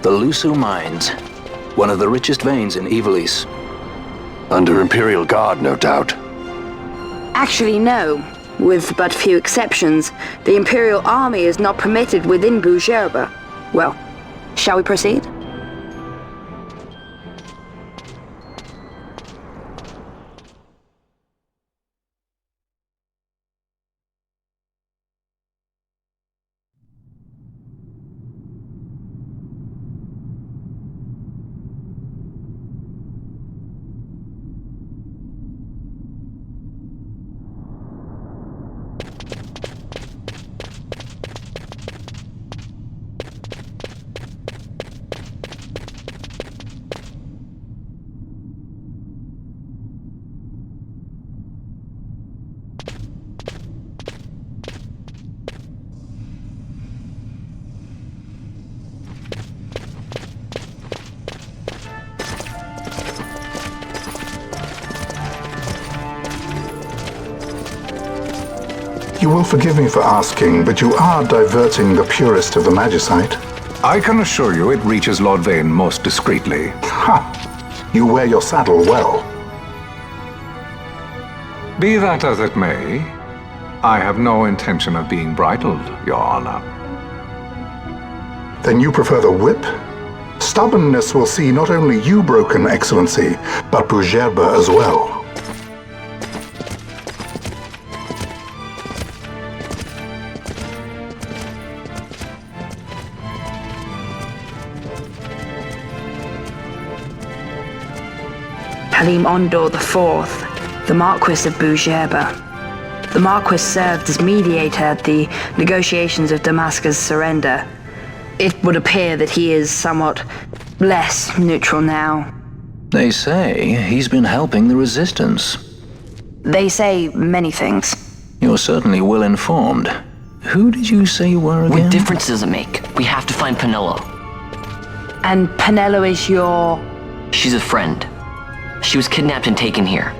The Lhusu mines, one of the richest veins in Ivalice. Under Imperial Guard, no doubt. Actually, no. With but few exceptions, the Imperial Army is not permitted within Bhujerba. Well, shall we proceed? You will forgive me for asking, but you are diverting the purest of the magicite. I can assure you it reaches Lord Vane most discreetly. Ha! You wear your saddle well. Be that as it may, I have no intention of being bridled, Your Honor. Then you prefer the whip? Stubbornness will see not only you broken, Excellency, but Bhujerba as well. Halim Ondor IV, the Marquis of Bhujerba. The Marquis served as mediator at the negotiations of Dalmasca's surrender. It would appear that he is somewhat less neutral now. They say he's been helping the resistance. They say many things. You're certainly well informed. Who did you say you were again? What difference does it make? We have to find Penelo. And Penelo is your... She's a friend. She was kidnapped and taken here.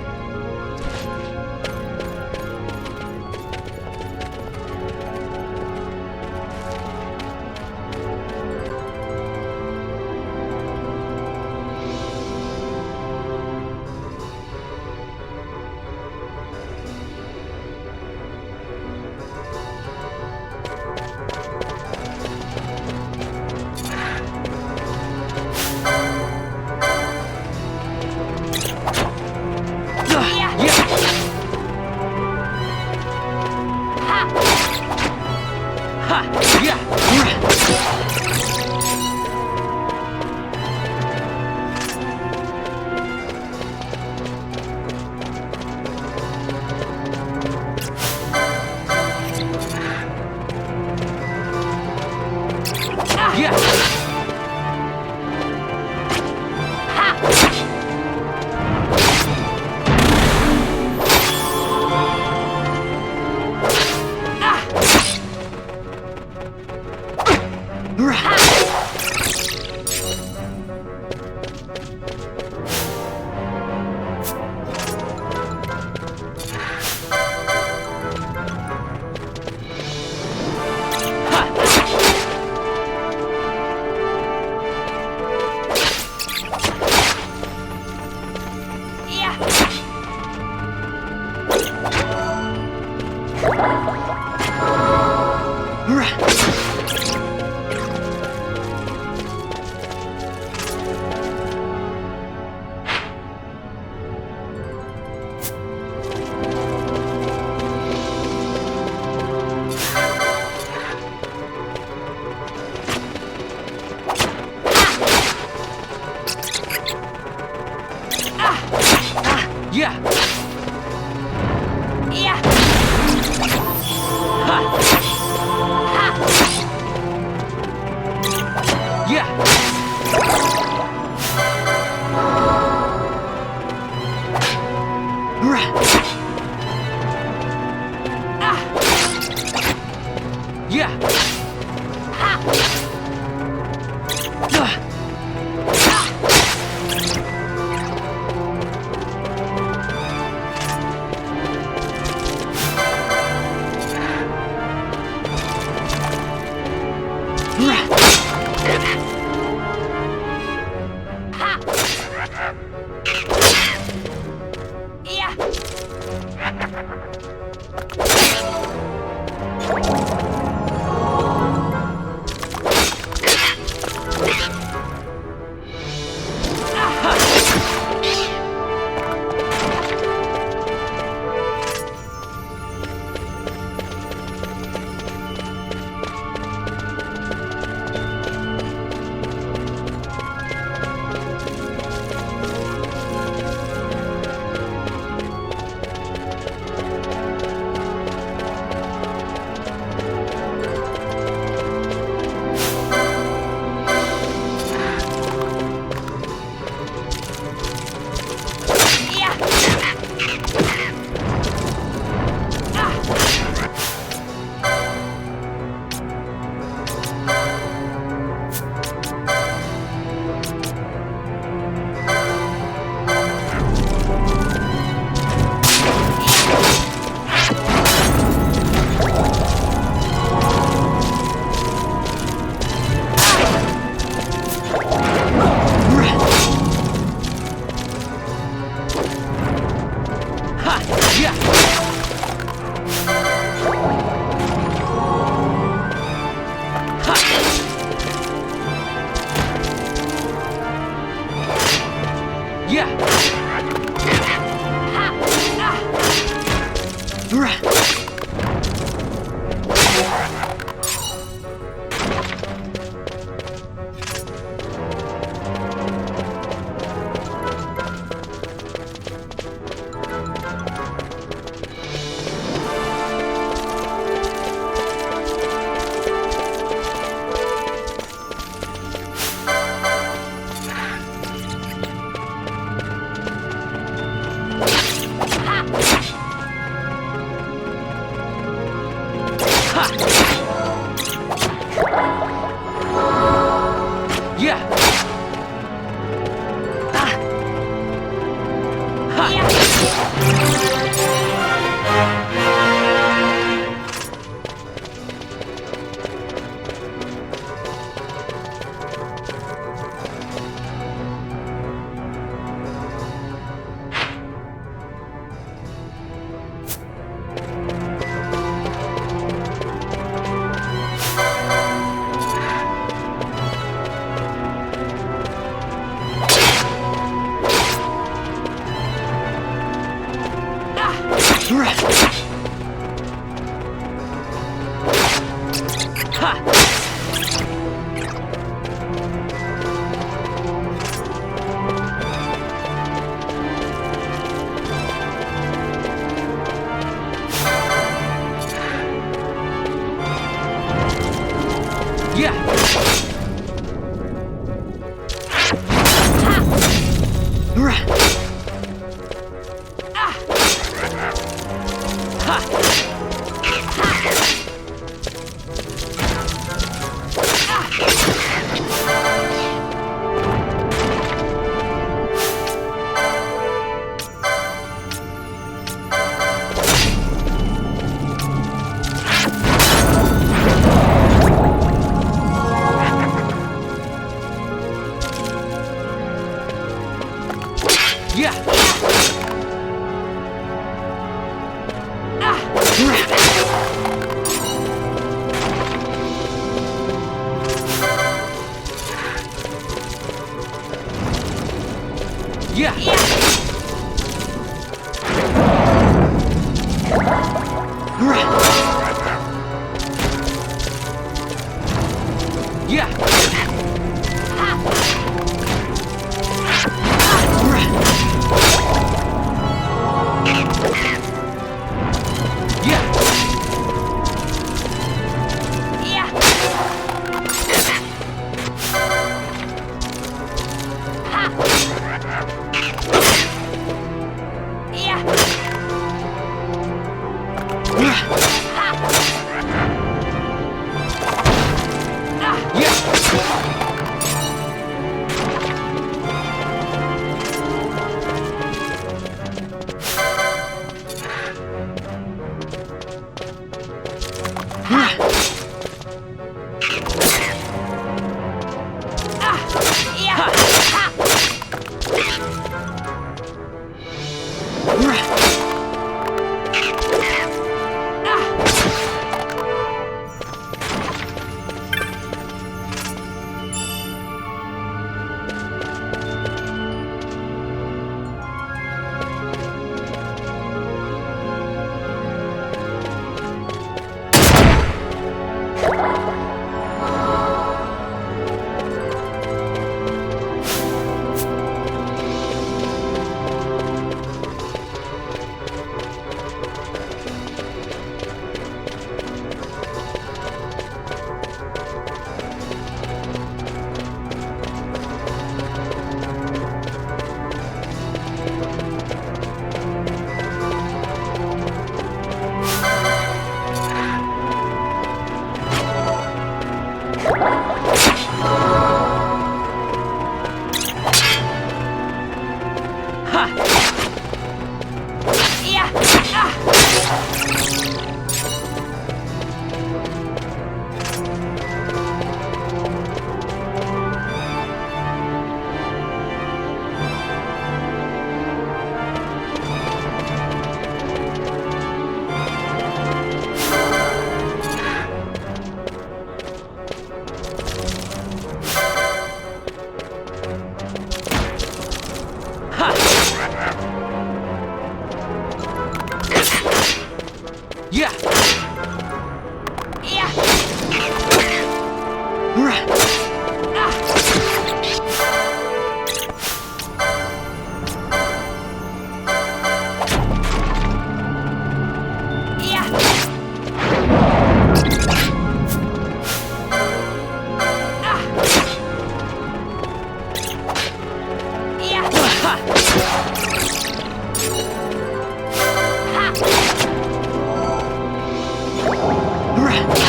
Right.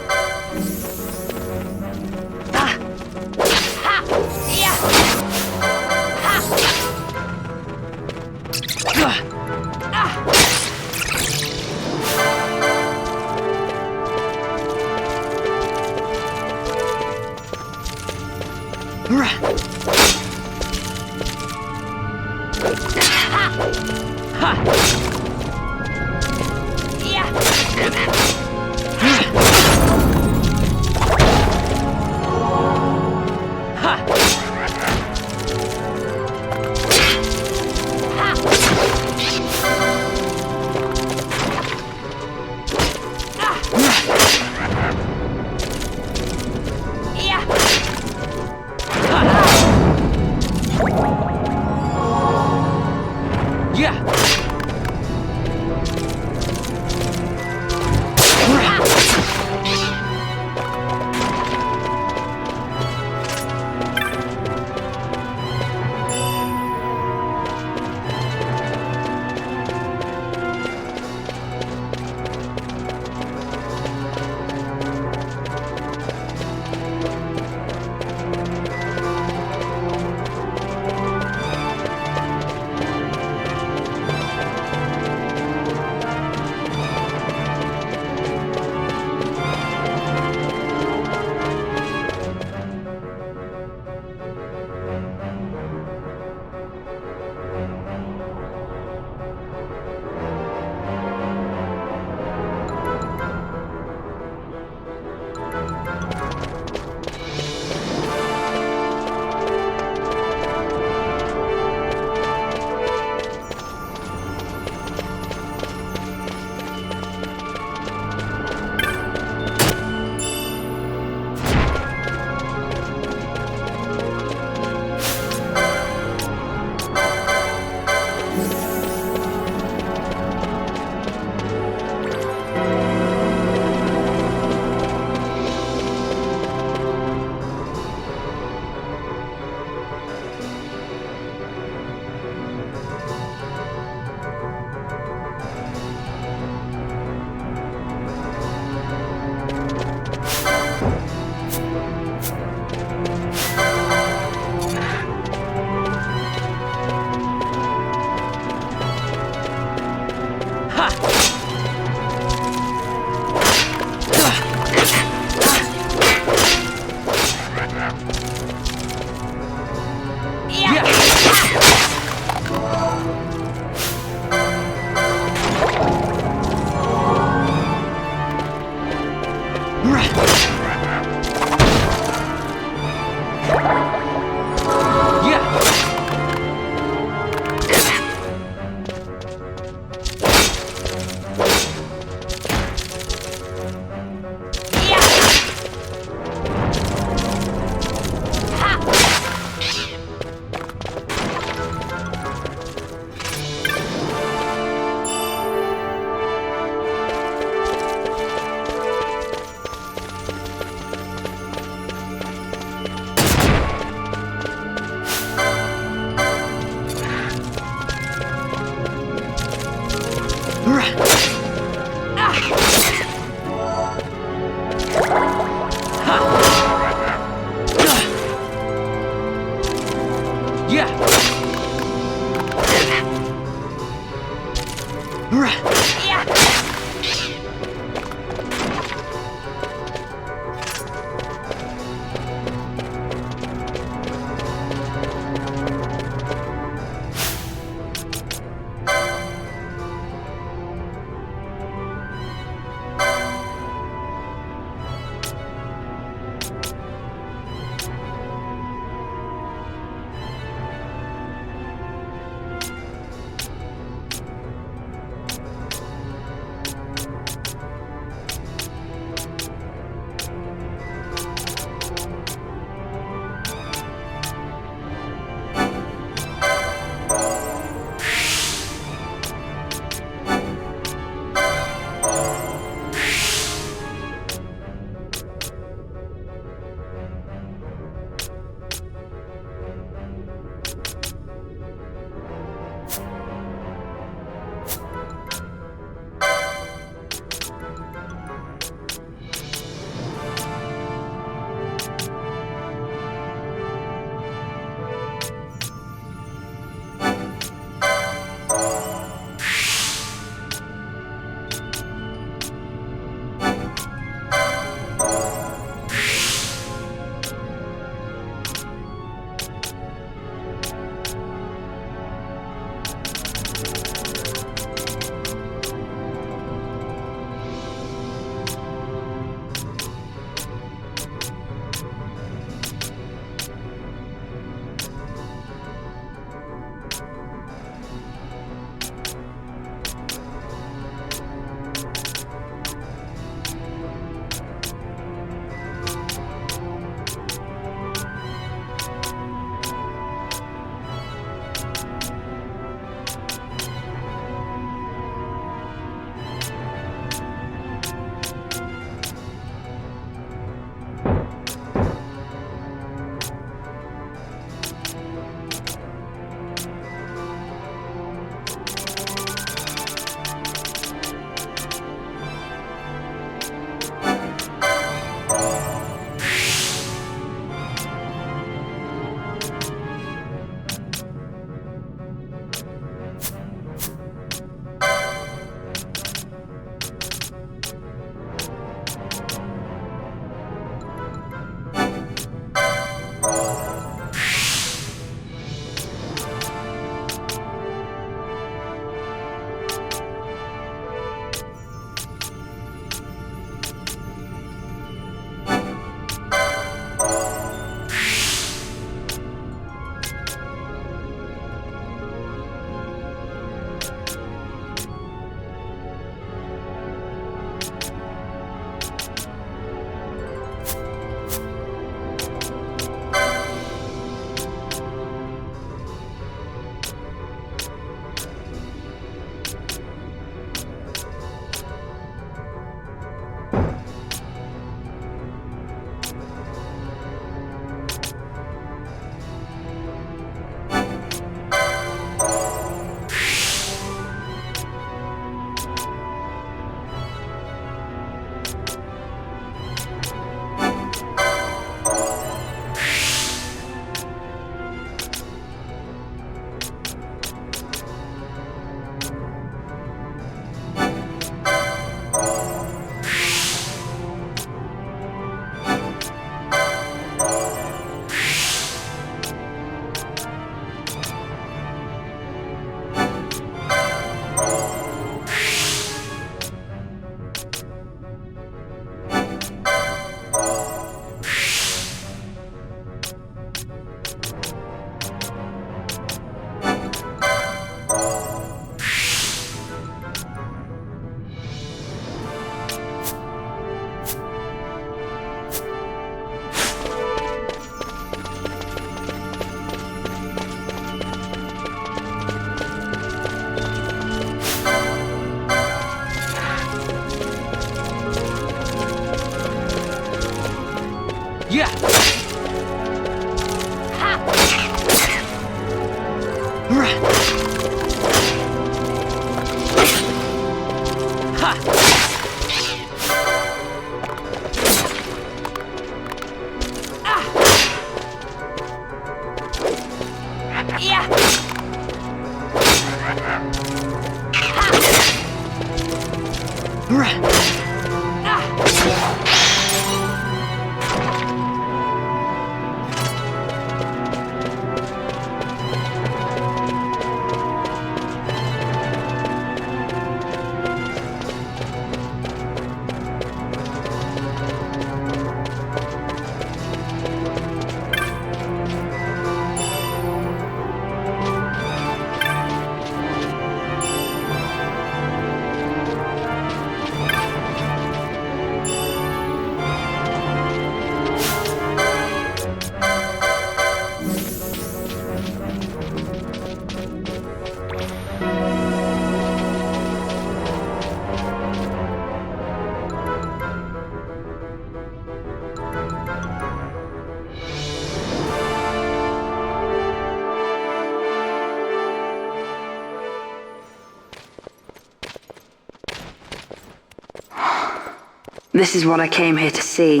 This is what I came here to see.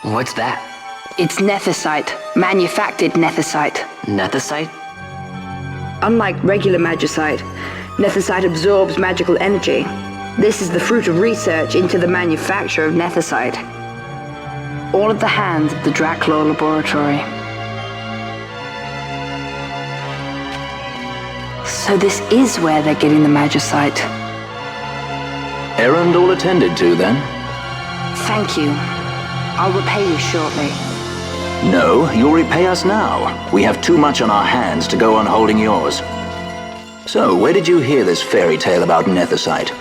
What's that? It's nethicite, manufactured nethicite. Nethicite? Unlike regular magicite, nethicite absorbs magical energy. This is the fruit of research into the manufacture of nethicite. All at the hands of the Draclaw Laboratory. So this is where they're getting the magicite. Errand all attended to, then? Thank you. I'll repay you shortly. No, you'll repay us now. We have too much on our hands to go on holding yours. So, where did you hear this fairy tale about nethicite?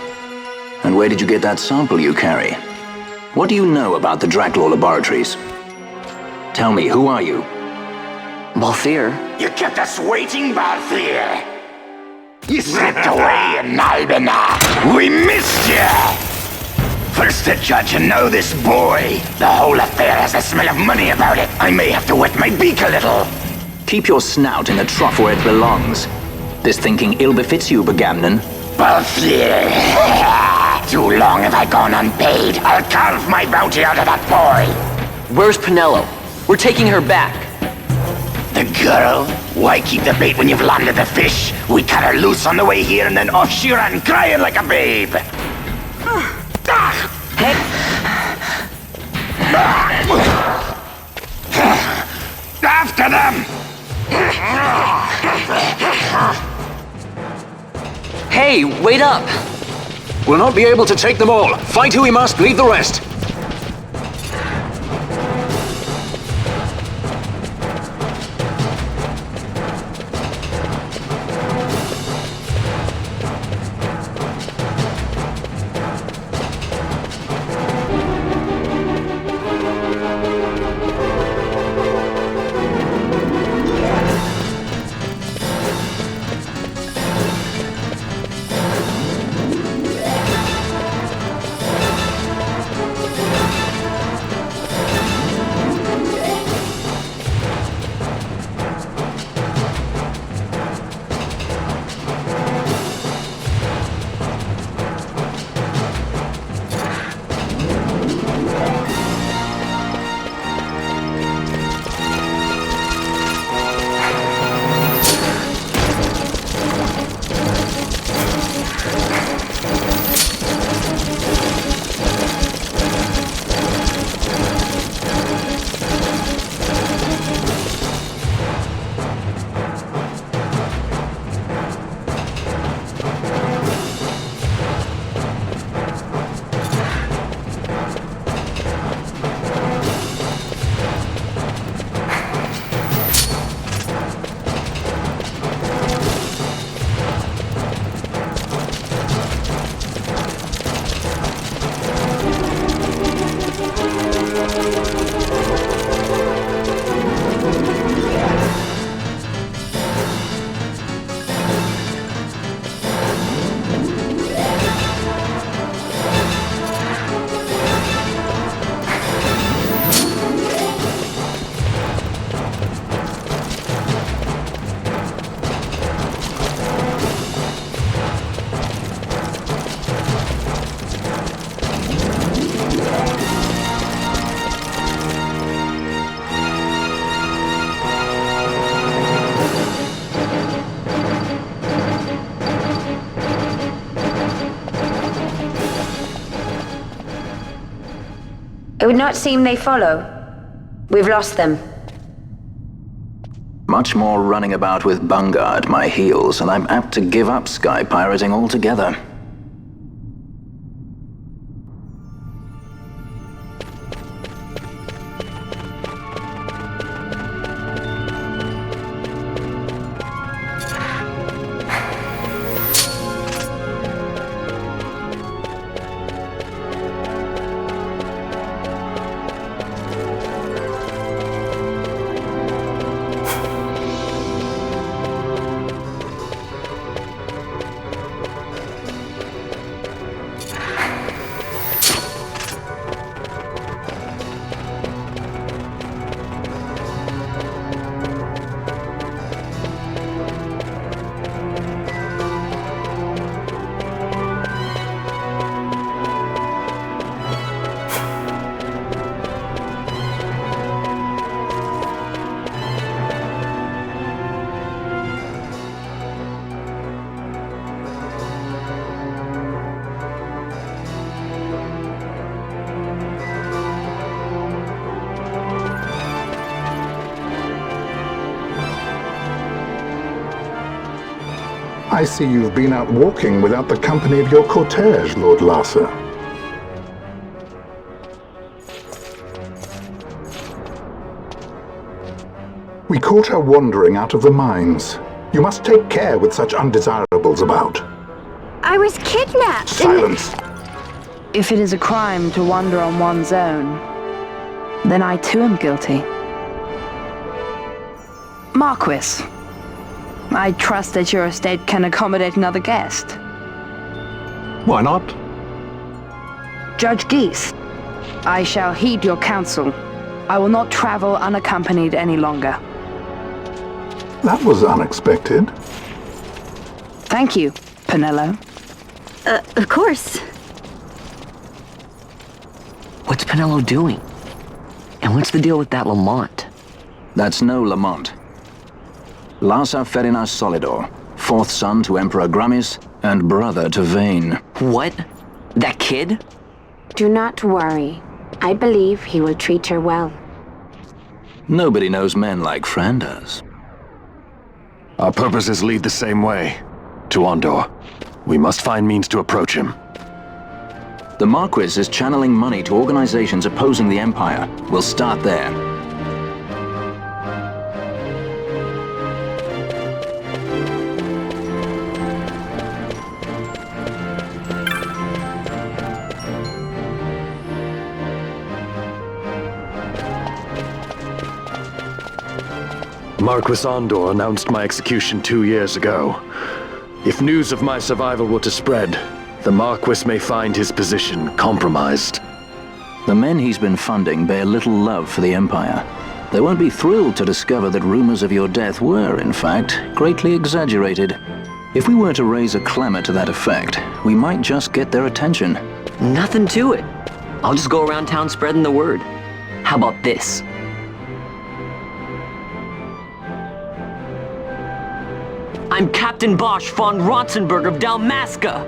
And where did you get that sample you carry? What do you know about the Draclaw Laboratories? Tell me, who are you? Balthier? You kept us waiting, Balthier! You slipped away in Albina! We missed you! First the judge and now this boy. The whole affair has a smell of money about it. I may have to wet my beak a little. Keep your snout in the trough where it belongs. This thinking ill befits you, Begamnon. Balthier! Too long have I gone unpaid. I'll carve my bounty out of that boy! Where's Penelo? We're taking her back. The girl? Why keep the bait when you've landed the fish? We cut her loose on the way here and then off she ran crying like a babe. Hey! After them! Hey, wait up! We'll not be able to take them all. Fight who we must, leave the rest. would not seem they follow. We've lost them. Much more running about with Bunga at my heels, and I'm apt to give up sky pirating altogether. I see you've been out walking without the company of your cortege, Lord Larsa. We caught her wandering out of the mines. You must take care with such undesirables about. I was kidnapped. Silence! If it is a crime to wander on one's own, then I too am guilty. Marquis, I trust that your estate can accommodate another guest. Why not? Judge Geese, I shall heed your counsel. I will not travel unaccompanied any longer. That was unexpected. Thank you, Penello. Of course. What's Penello doing? And what's the deal with that Lamont? That's no Lamont. Larsa Ferinas Solidor, fourth son to Emperor Gramis and brother to Vane. What? That kid? Do not worry. I believe he will treat her well. Nobody knows men like Fran does. Our purposes lead the same way. To Ondor. We must find means to approach him. The Marquis is channeling money to organizations opposing the Empire. We'll start there. Marquis Ondor announced my execution 2 years ago. If news of my survival were to spread, the Marquis may find his position compromised. The men he's been funding bear little love for the Empire. They won't be thrilled to discover that rumors of your death were, in fact, greatly exaggerated. If we were to raise a clamor to that effect, we might just get their attention. Nothing to it. I'll just go around town spreading the word. How about this? I'm Captain Bosch von Ronsenberg of Dalmasca.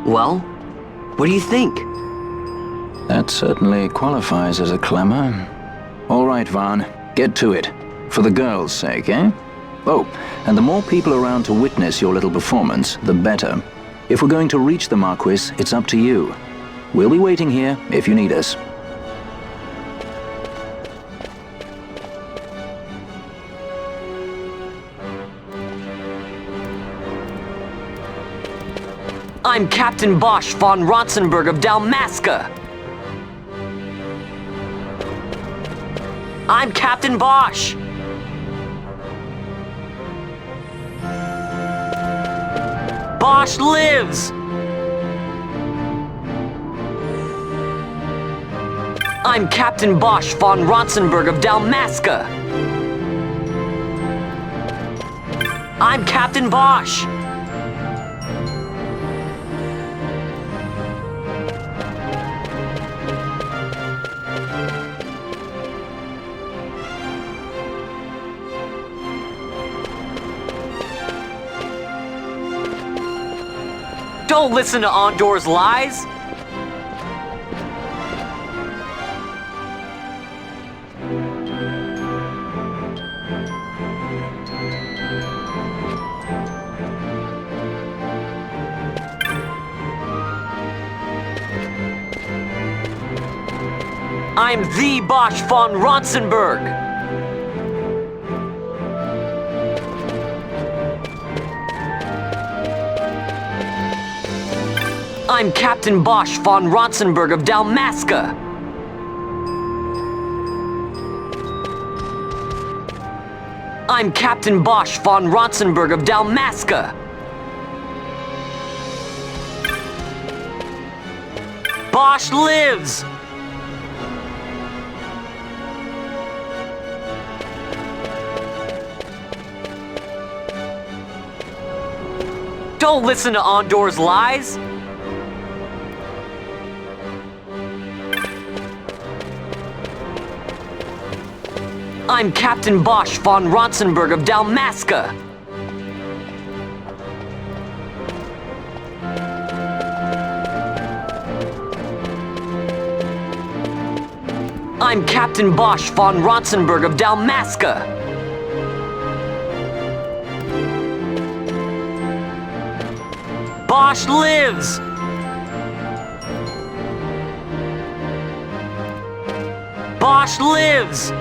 Well, what do you think? That certainly qualifies as a clamor. All right, Van, get to it. For the girls' sake, eh? Oh, and the more people around to witness your little performance, the better. If we're going to reach the Marquis, it's up to you. We'll be waiting here if you need us. I'm Captain Bosch von Ronsenberg of Dalmasca. I'm Captain Bosch. Bosch lives. I'm Captain Bosch von Ronsenberg of Dalmasca. I'm Captain Bosch. Don't listen to Ondor's lies! I'm the Bosch von Ronsenberg! I'm Captain Bosch von Ronsenberg of Dalmasca! I'm Captain Bosch von Ronsenberg of Dalmasca! Bosch lives! Don't listen to Ondor's lies! I'm Captain Bosch von Ronsenberg of Dalmasca! I'm Captain Bosch von Ronsenberg of Dalmasca! Bosch lives! Bosch lives!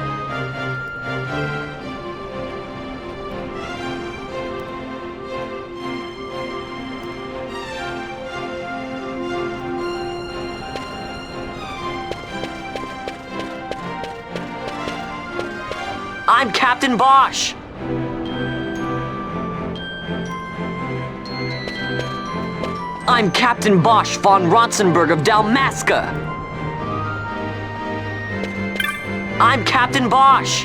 I'm Captain Bosch! I'm Captain Bosch von Ronsenberg of Dalmasca! I'm Captain Bosch!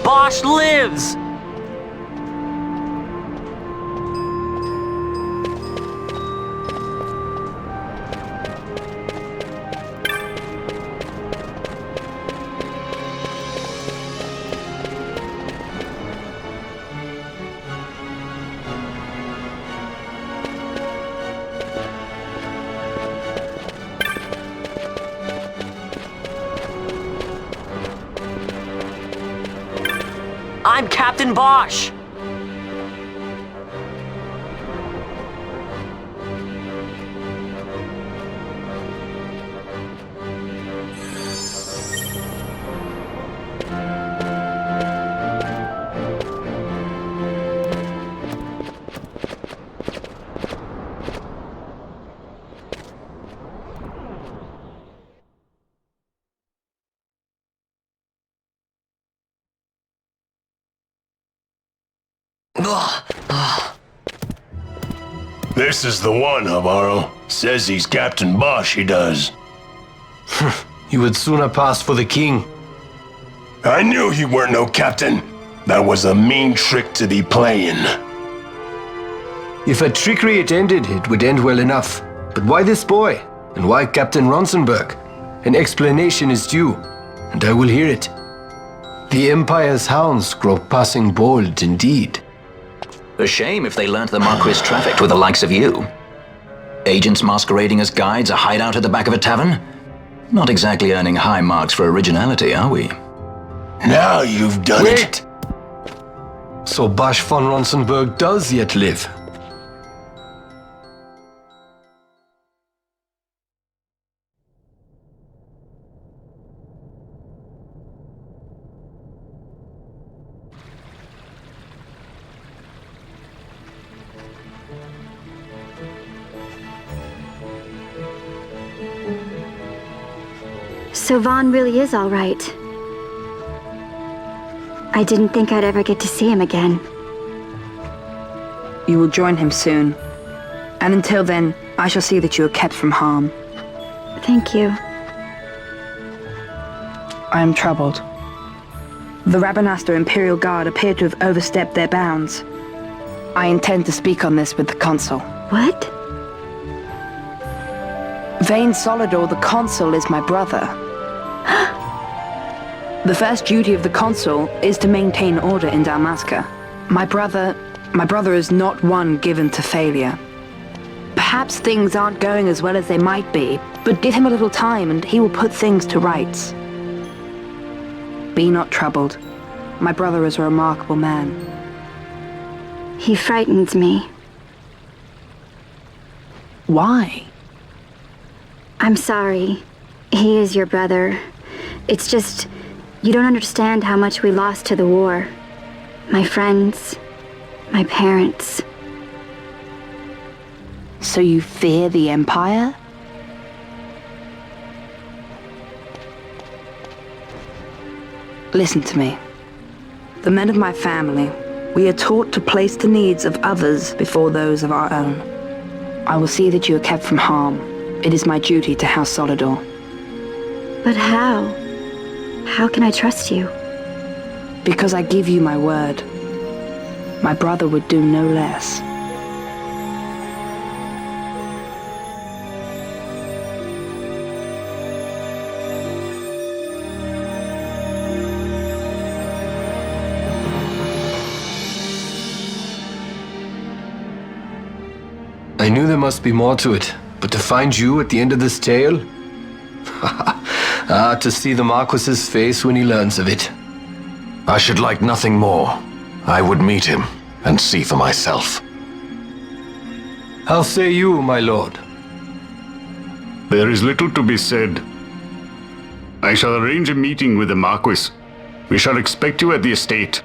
Bosch lives! I'm Captain Bosch! This is the one, Amaro. Says he's Captain Bosch, he does. You would sooner pass for the king. I knew he weren't no captain. That was a mean trick to be playing. If a trickery it ended, it would end well enough. But why this boy? And why Captain Ronsenberg? An explanation is due, and I will hear it. The Empire's hounds grow passing bold indeed. A shame if they learnt the Marquis trafficked with the likes of you. Agents masquerading as guides, a hideout at the back of a tavern? Not exactly earning high marks for originality, are we? Now you've done it. So Bosch von Ronsenberg does yet live. So Vaughn really is all right. I didn't think I'd ever get to see him again. You will join him soon. And until then, I shall see that you are kept from harm. Thank you. I am troubled. The Rabanastre Imperial Guard appear to have overstepped their bounds. I intend to speak on this with the Consul. What? Vane Solidor, the Consul, is my brother. The first duty of the consul is to maintain order in Dalmasca. My brother is not one given to failure. Perhaps things aren't going as well as they might be, but give him a little time and he will put things to rights. Be not troubled. My brother is a remarkable man. He frightens me. Why? I'm sorry. He is your brother. It's just, you don't understand how much we lost to the war. My friends, my parents. So you fear the Empire? Listen to me. The men of my family, we are taught to place the needs of others before those of our own. I will see that you are kept from harm. It is my duty to House Solidor. But how? How can I trust you? Because I give you my word. My brother would do no less. I knew there must be more to it, but to find you at the end of this tale? To see the Marquis's face when he learns of it. I should like nothing more. I would meet him and see for myself. How say you, my lord? There is little to be said. I shall arrange a meeting with the Marquis. We shall expect you at the estate.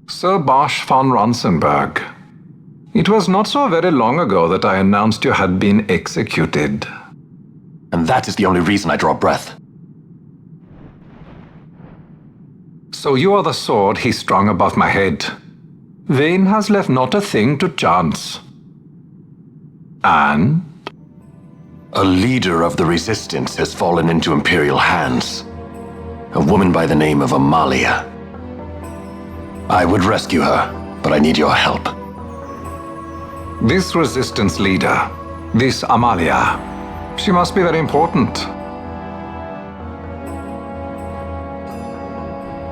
Sir Bosch von Ronsenberg. It was not so very long ago that I announced you had been executed. And that is the only reason I draw breath. So you are the sword he strung above my head. Vane has left not a thing to chance. And? A leader of the Resistance has fallen into Imperial hands. A woman by the name of Amalia. I would rescue her, but I need your help. This Resistance leader, this Amalia, she must be very important.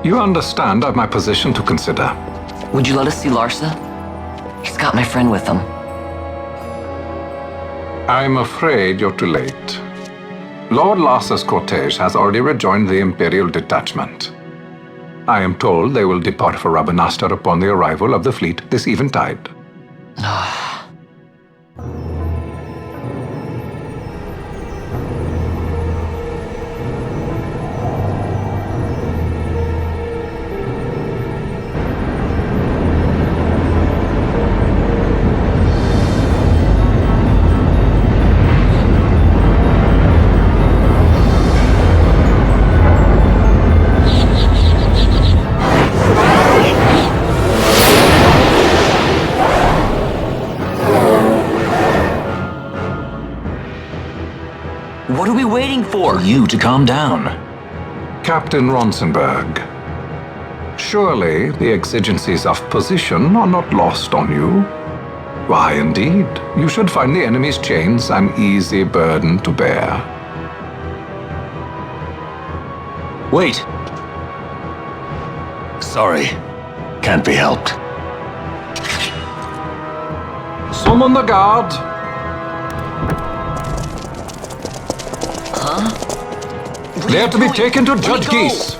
You understand I've my position to consider. Would you let us see Larsa? He's got my friend with him. I'm afraid you're too late. Lord Larsa's cortege has already rejoined the Imperial detachment. I am told they will depart for Rabanastre upon the arrival of the fleet this eventide. What are we waiting for? You to calm down. Captain Ronsenberg, surely the exigencies of position are not lost on you. Why, indeed, you should find the enemy's chains an easy burden to bear. Wait. Sorry. Can't be helped. Summon the guard. Huh? They are to be taken to Judge Geese.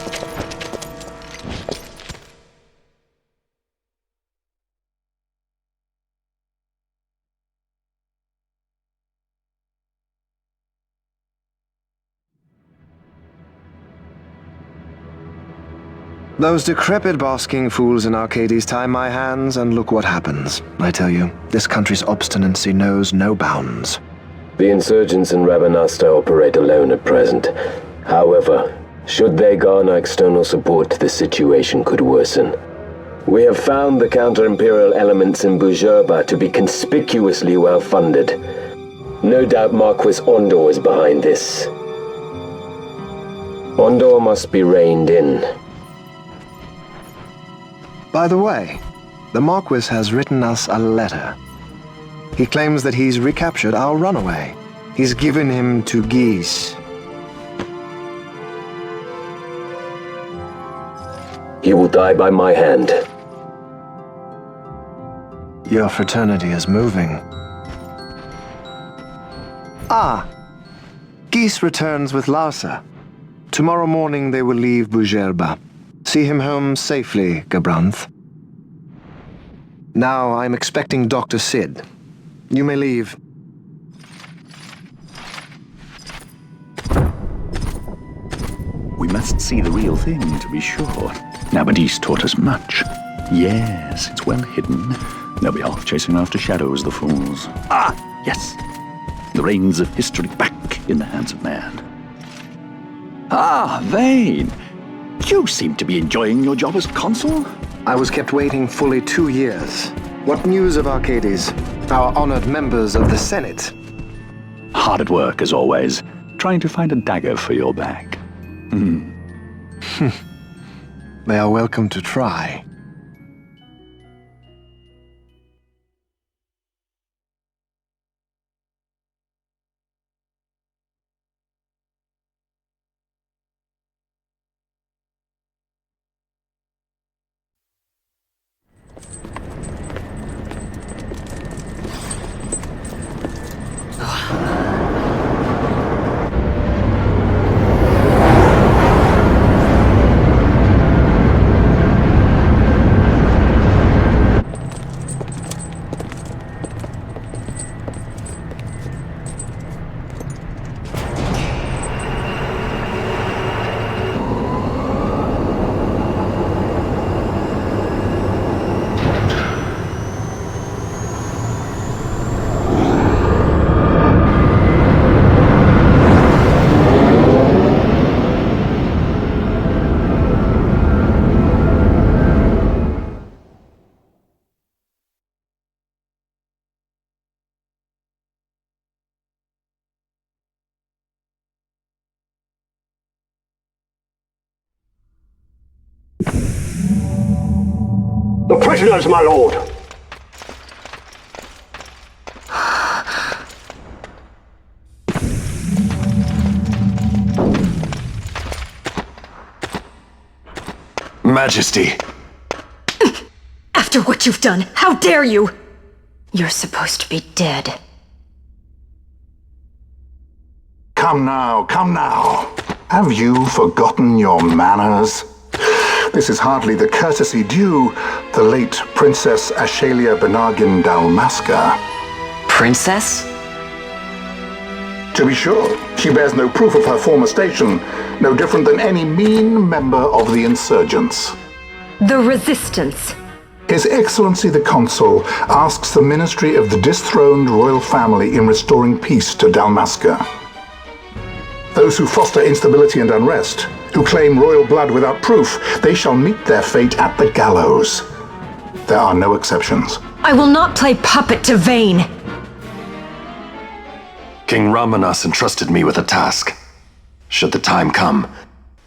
Those decrepit basking fools in Arcades tie my hands, and look what happens. I tell you, this country's obstinacy knows no bounds. The insurgents in Rabanasta operate alone at present. However, should they garner external support, the situation could worsen. We have found the counter-imperial elements in Bhujerba to be conspicuously well-funded. No doubt Marquis Ondor is behind this. Ondor must be reined in. By the way, the Marquis has written us a letter. He claims that he's recaptured our runaway. He's given him to Geese. He will die by my hand. Your fraternity is moving. Ah! Geese returns with Larsa. Tomorrow morning they will leave Bhujerba. See him home safely, Gabranth. Now I'm expecting Dr. Sid. You may leave. We must see the real thing, to be sure. Nabadis taught us much. Yes, it's well hidden. They'll be off chasing after shadows, the fools. Ah, yes. The reins of history back in the hands of man. Ah, Vane. You seem to be enjoying your job as consul? I was kept waiting fully 2 years. What news of Arcades? Our honored members of the Senate? Hard at work, as always, trying to find a dagger for your back. They are welcome to try. The prisoners, my lord! Majesty! After what you've done, how dare you? You're supposed to be dead. Come now, come now. Have you forgotten your manners? This is hardly the courtesy due the late Princess Ashalia Benargin Dalmasca. Princess? To be sure, she bears no proof of her former station, no different than any mean member of the insurgents. The Resistance. His Excellency the Consul asks the ministry of the dethroned royal family in restoring peace to Dalmasca. Those who foster instability and unrest, who claim royal blood without proof, they shall meet their fate at the gallows. There are no exceptions. I will not play puppet to Vane. King Ramanas entrusted me with a task. Should the time come,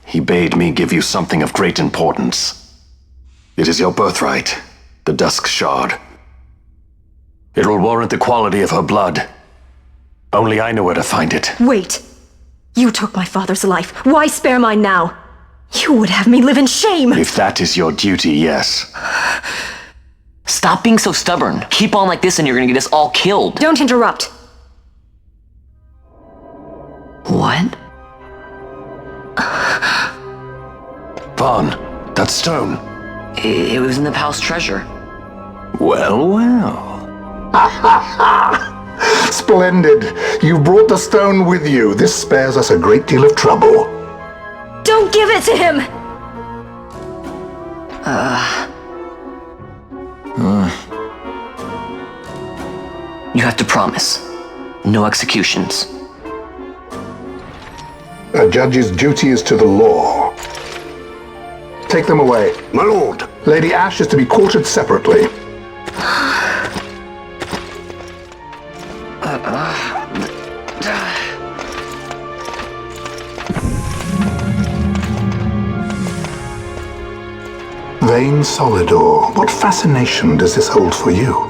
he bade me give you something of great importance. It is your birthright, the Dusk Shard. It will warrant the quality of her blood. Only I know where to find it. Wait! You took my father's life. Why spare mine now? You would have me live in shame! If that is your duty, yes. Stop being so stubborn. Keep on like this and you're gonna get us all killed. Don't interrupt. What? Vaughn, that stone. It was in the palace treasure. Well, well. Splendid. You've brought the stone with you. This spares us a great deal of trouble. Don't give it to him! You have to promise. No executions. A judge's duty is to the law. Take them away. My lord. Lady Ash is to be quartered separately. Vain Solidor, what fascination does this hold for you?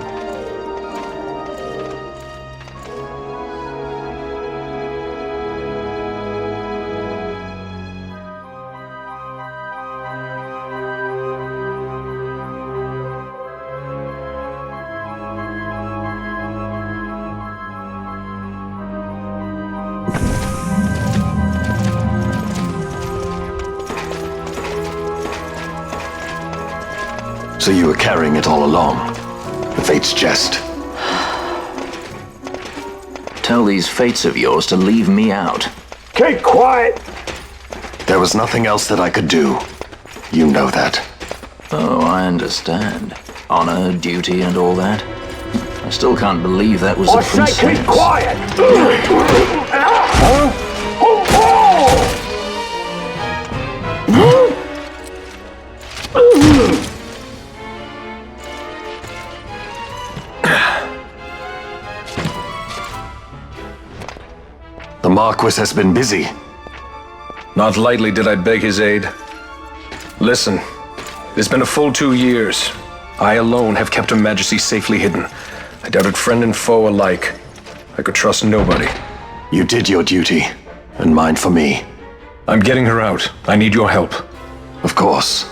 So you were carrying it all along. The Fate's jest. Tell these fates of yours to leave me out. Keep quiet! There was nothing else that I could do. You know that. Oh, I understand. Honor, duty, and all that. I still can't believe that was a princess. I say keep quiet! The Marquis has been busy. Not lightly did I beg his aid. Listen, it's been a full 2 years. I alone have kept Her Majesty safely hidden. I doubted friend and foe alike. I could trust nobody. You did your duty, and mine for me. I'm getting her out. I need your help. Of course.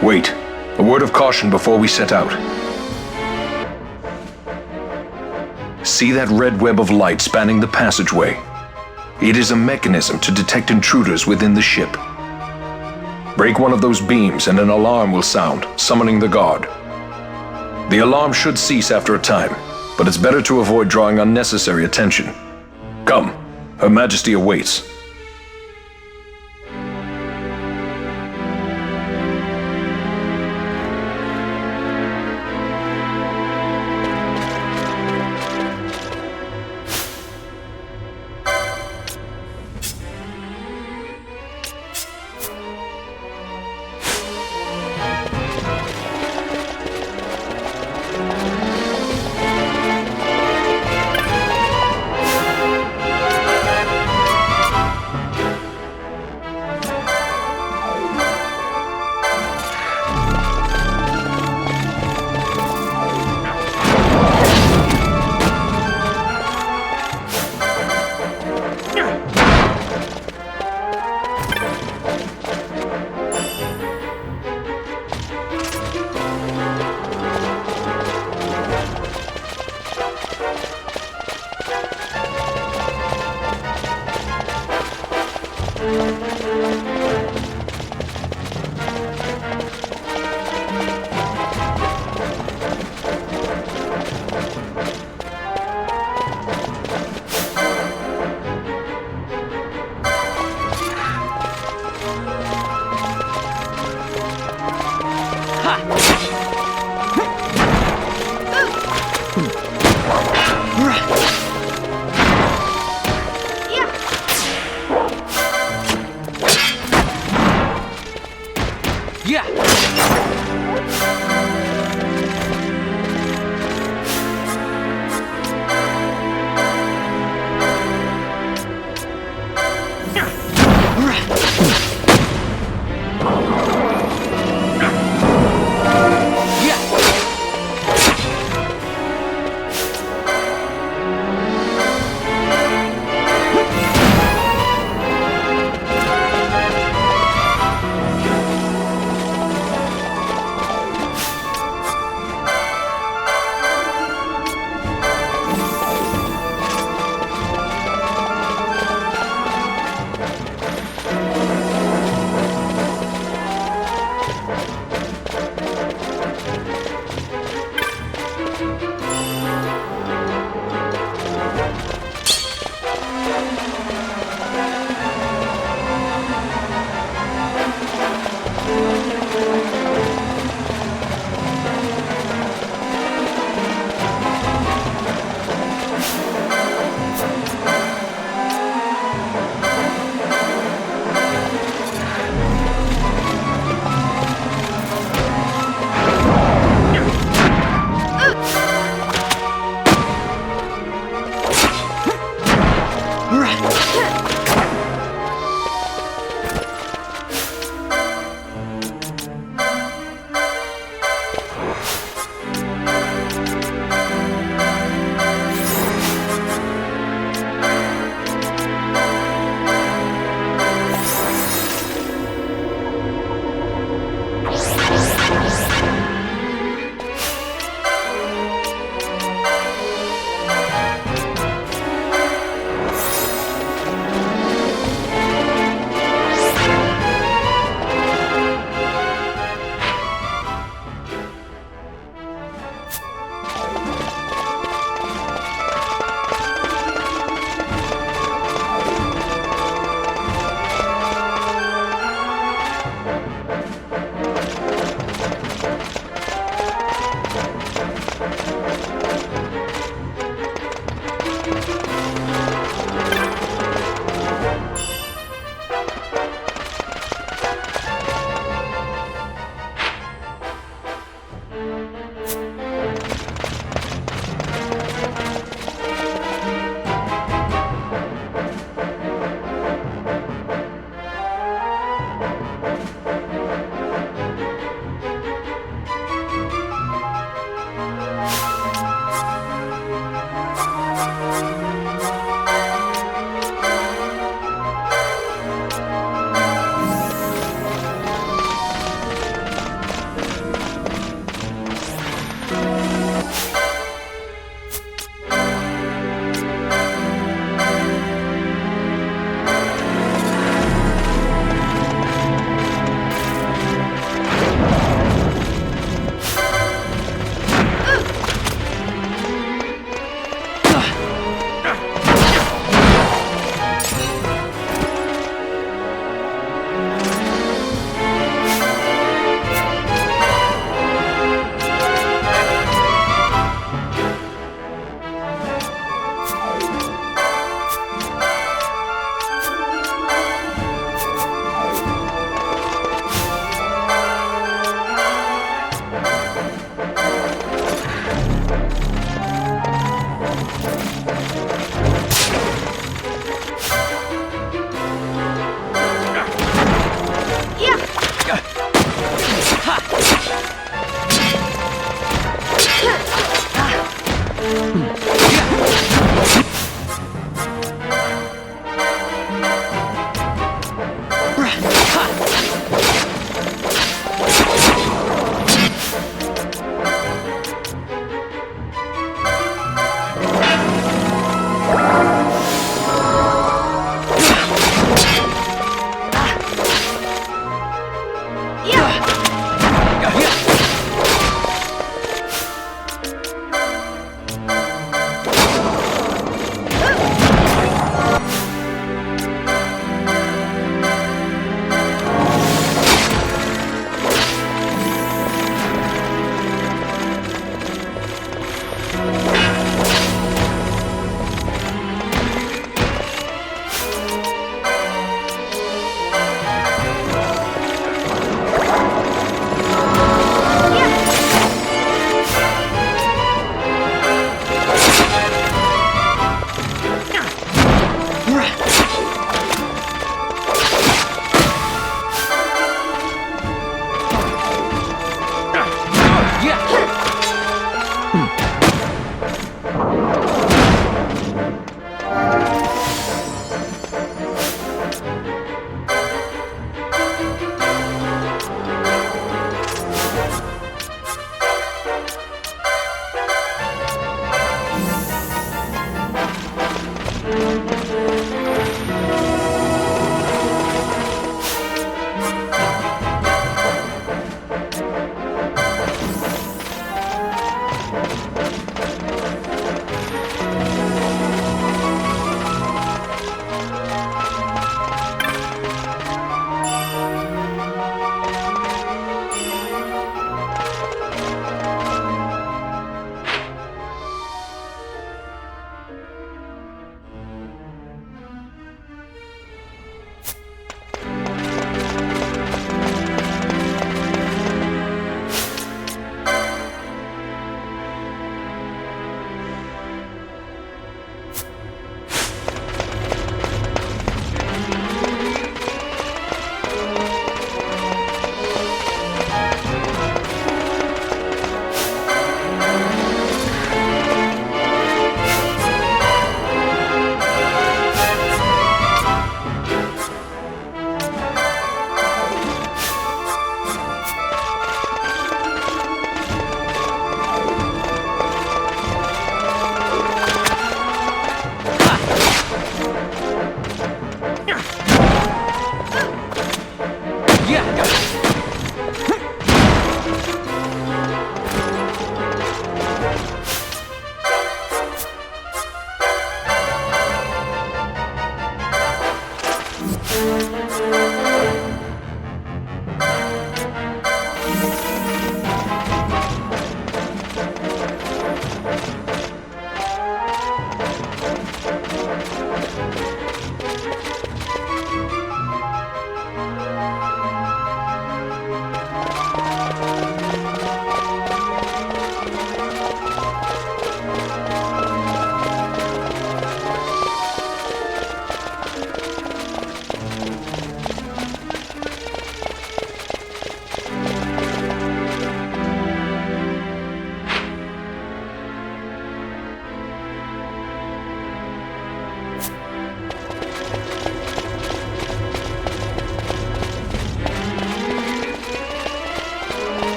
Wait. A word of caution before we set out. See that red web of light spanning the passageway? It is a mechanism to detect intruders within the ship. Break one of those beams and an alarm will sound, summoning the guard. The alarm should cease after a time, but it's better to avoid drawing unnecessary attention. Come, Her Majesty awaits.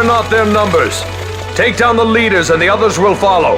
Fear not their numbers. Take down the leaders and the others will follow.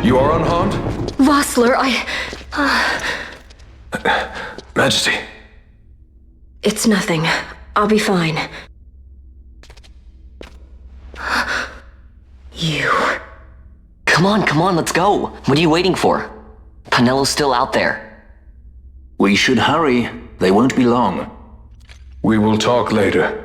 You are unharmed? Vossler, Majesty. It's nothing. I'll be fine. You. Come on, let's go. What are you waiting for? Penello's still out there. We should hurry. They won't be long. We will talk later.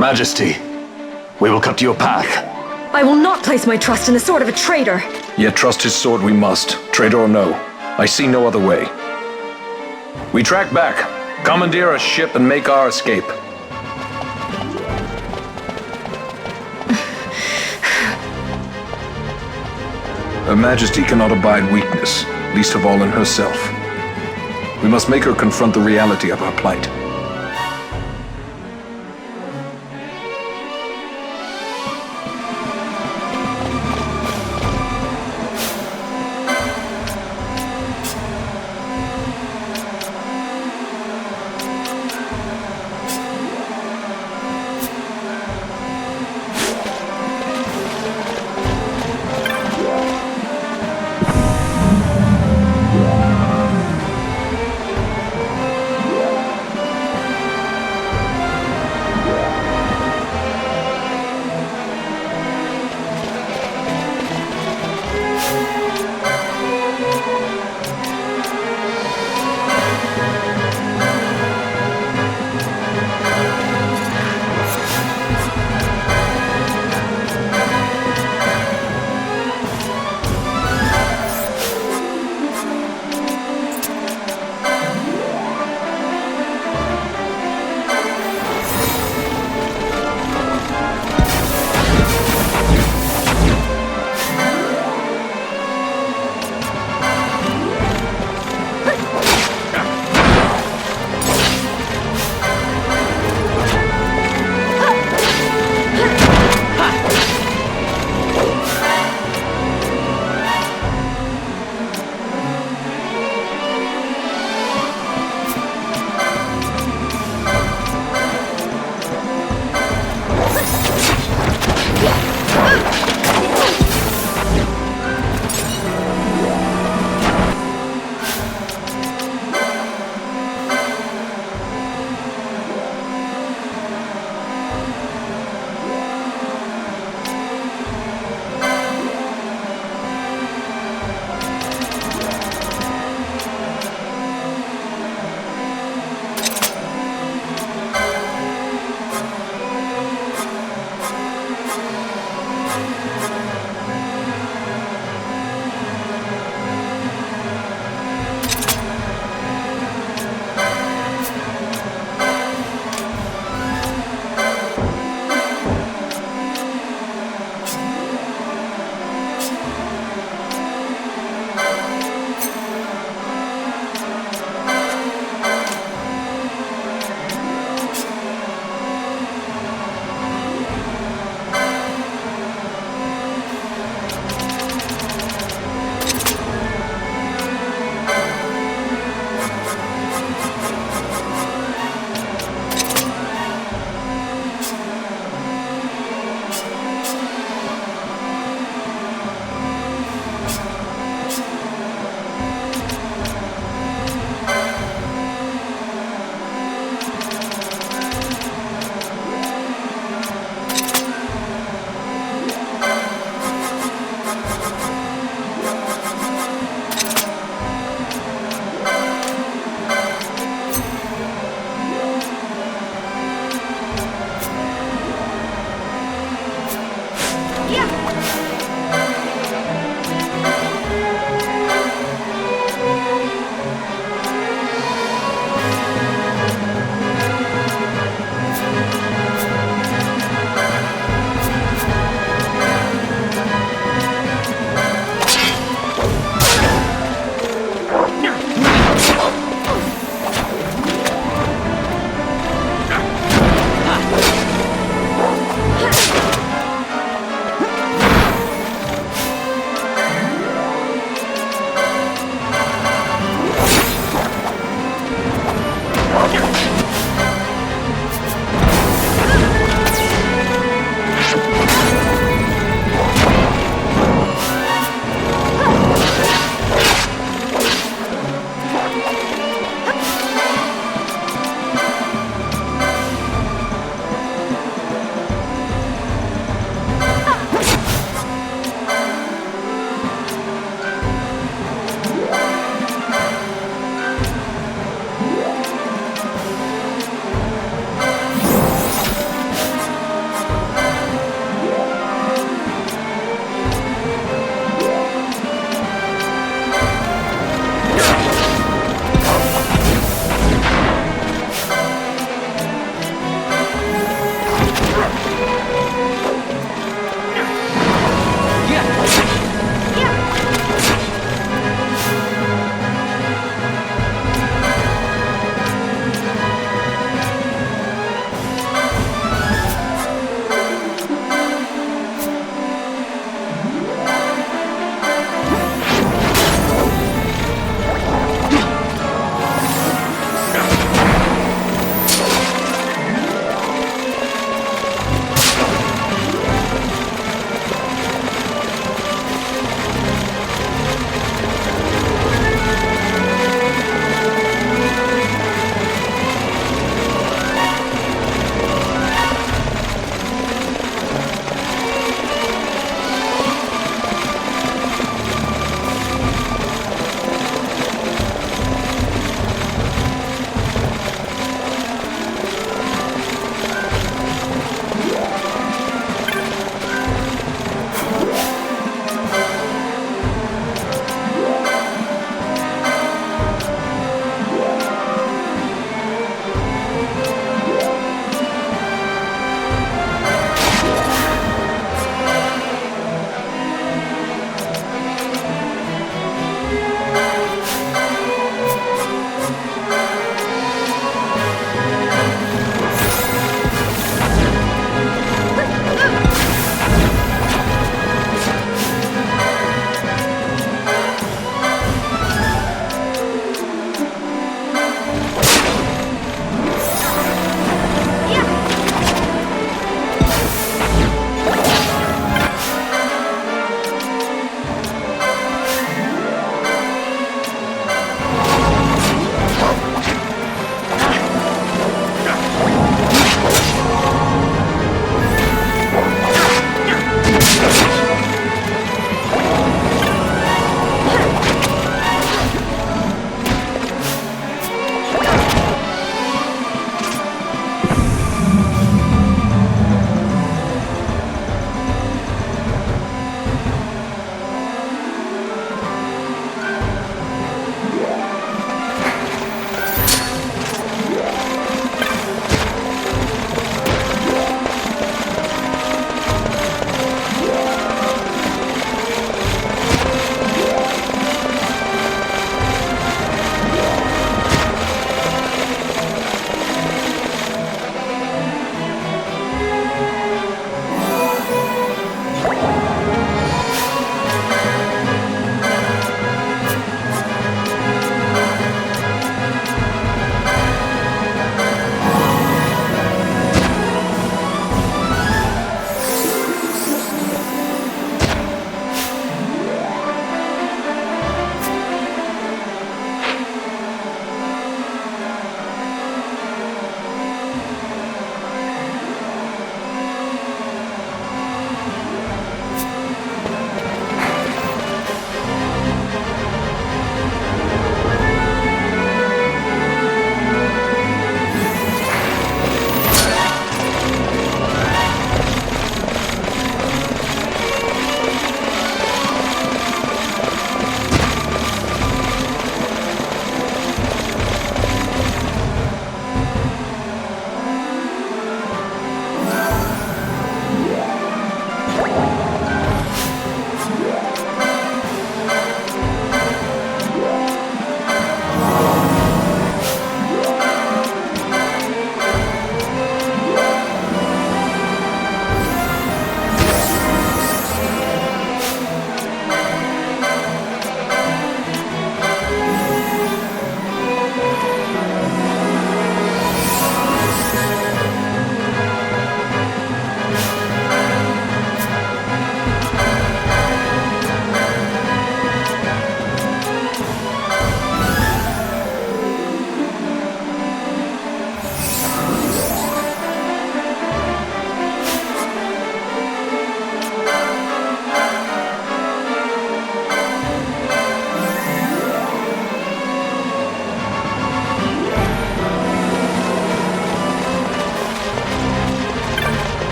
Majesty, we will cut your path. I will not place my trust in the sword of a traitor. Yet trust his sword we must, traitor or no. I see no other way. We track back, commandeer a ship, and make our escape. Her Majesty cannot abide weakness, least of all in herself. We must make her confront the reality of our plight.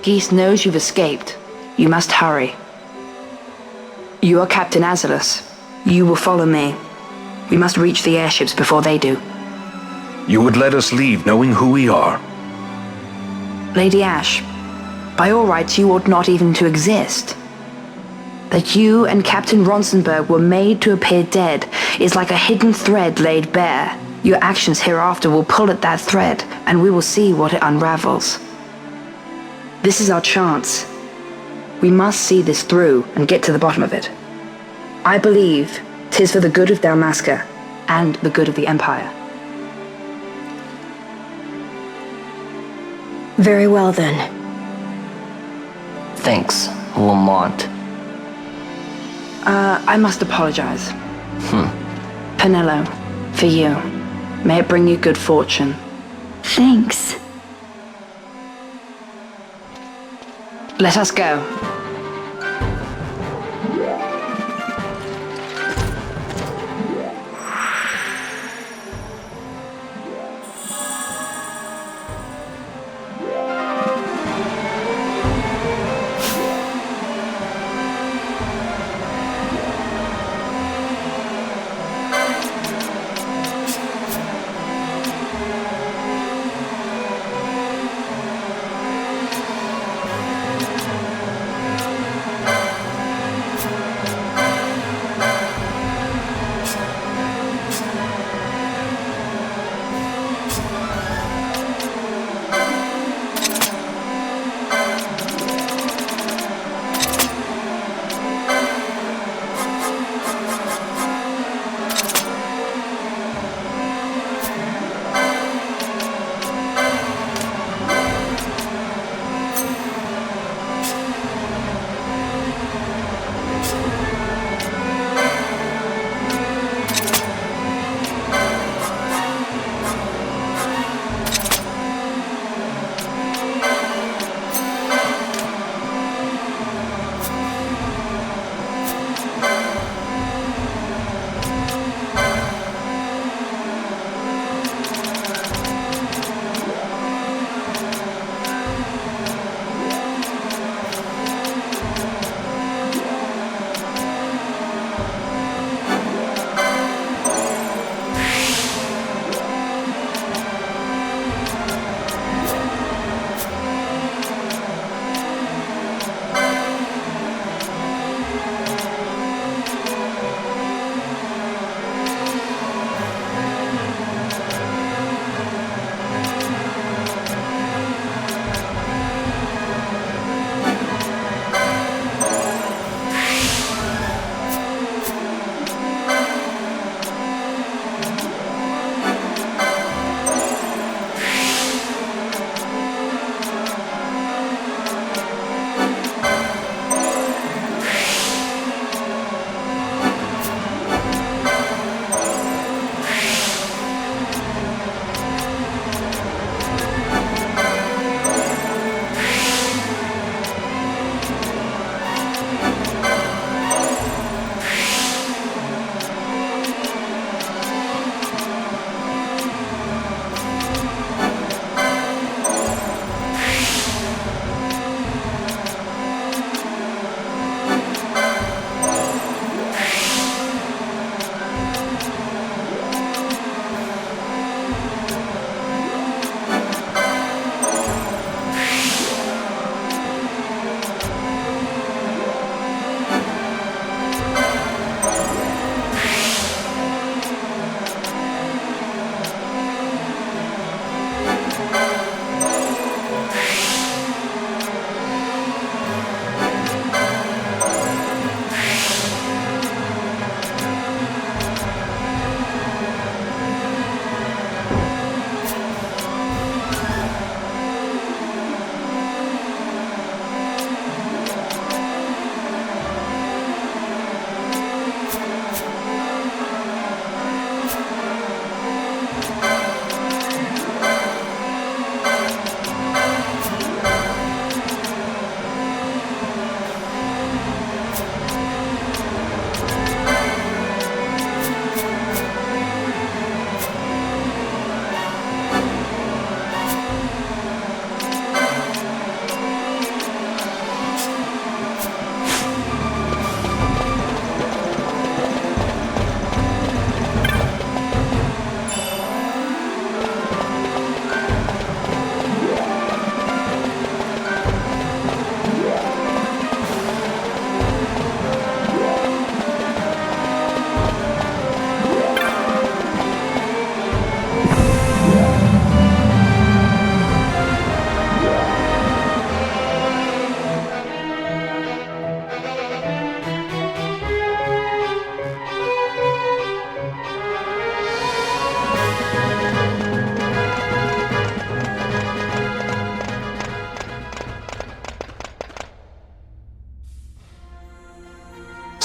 Geese knows you've escaped. You must hurry. You are Captain Azalus. You will follow me. We must reach the airships before they do. You would let us leave knowing who we are? Lady Ash, by all rights you ought not even to exist. That you and Captain Ronsenberg were made to appear dead is like a hidden thread laid bare. Your actions hereafter will pull at that thread, and we will see what it unravels. This is our chance. We must see this through and get to the bottom of it. I believe 'tis for the good of Dalmasca and the good of the Empire. Very well then. Thanks, Lamont. I must apologize. Penelo, for you. May it bring you good fortune. Thanks. Let us go.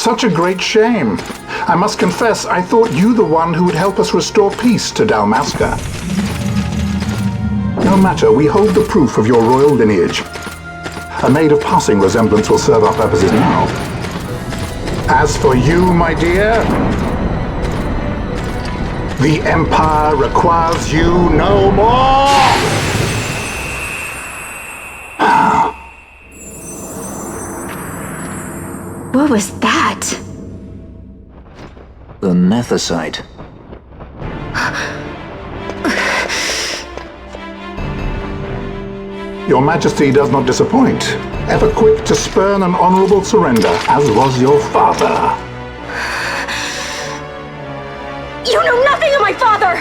Such a great shame. I must confess, I thought you the one who would help us restore peace to Dalmasca. No matter, we hold the proof of your royal lineage. A maid of passing resemblance will serve our purposes now. As for you, my dear, the Empire requires you no more! What was that? The Nethicite. Your Majesty does not disappoint. Ever quick to spurn an honorable surrender, as was your father. You know nothing of my father!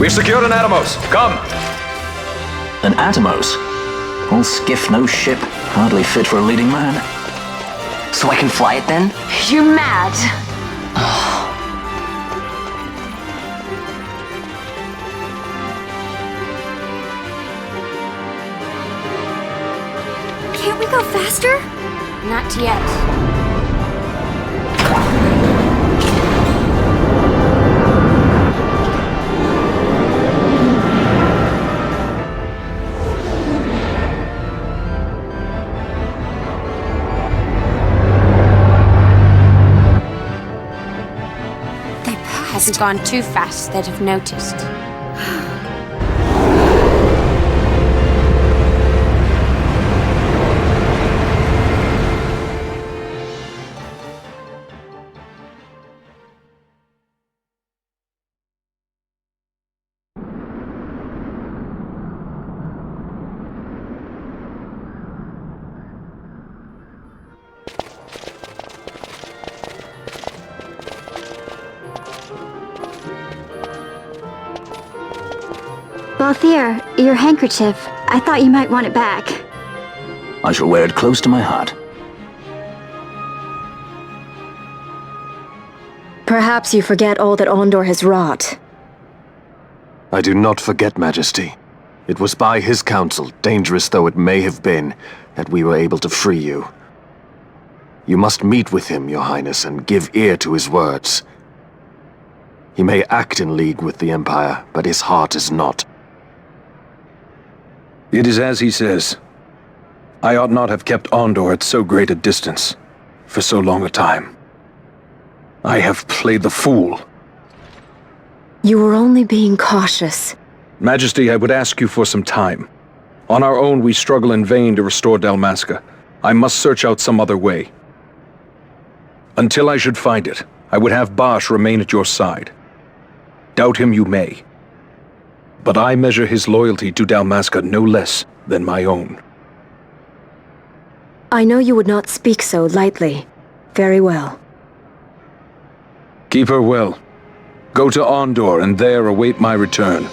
We've secured an Atomos. Come! An Atomos? All skiff, no ship. Hardly fit for a leading man. So I can fly it then? You're mad. Can't we go faster? Not yet. Hasn't gone too fast, they'd have noticed. Balthier, your handkerchief. I thought you might want it back. I shall wear it close to my heart. Perhaps you forget all that Ondor has wrought. I do not forget, Majesty. It was by his counsel, dangerous though it may have been, that we were able to free you. You must meet with him, Your Highness, and give ear to his words. He may act in league with the Empire, but his heart is not. It is as he says. I ought not have kept Ondor at so great a distance, for so long a time. I have played the fool. You were only being cautious. Majesty, I would ask you for some time. On our own, we struggle in vain to restore Dalmasca. I must search out some other way. Until I should find it, I would have Bosch remain at your side. Doubt him you may. But I measure his loyalty to Dalmasca no less than my own. I know you would not speak so lightly. Very well. Keep her well. Go to Ondor and there await my return.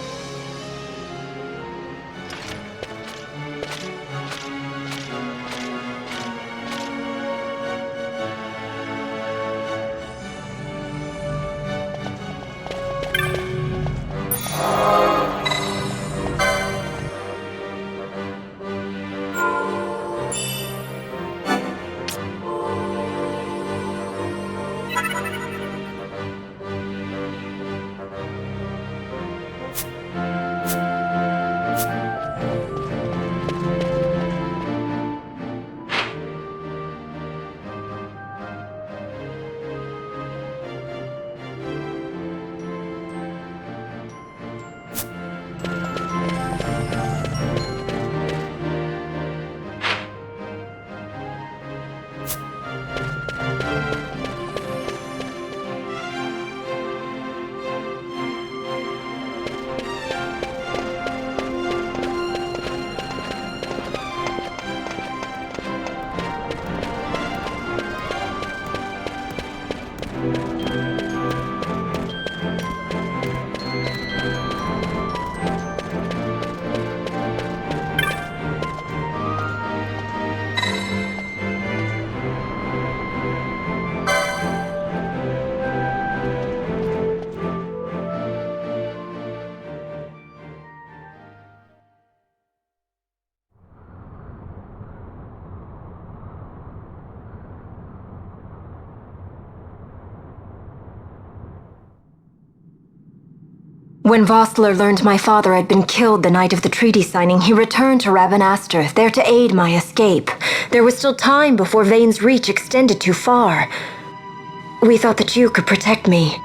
When Vossler learned my father had been killed the night of the treaty signing, he returned to Rabanastre, there to aid my escape. There was still time before Vane's reach extended too far. We thought that you could protect me.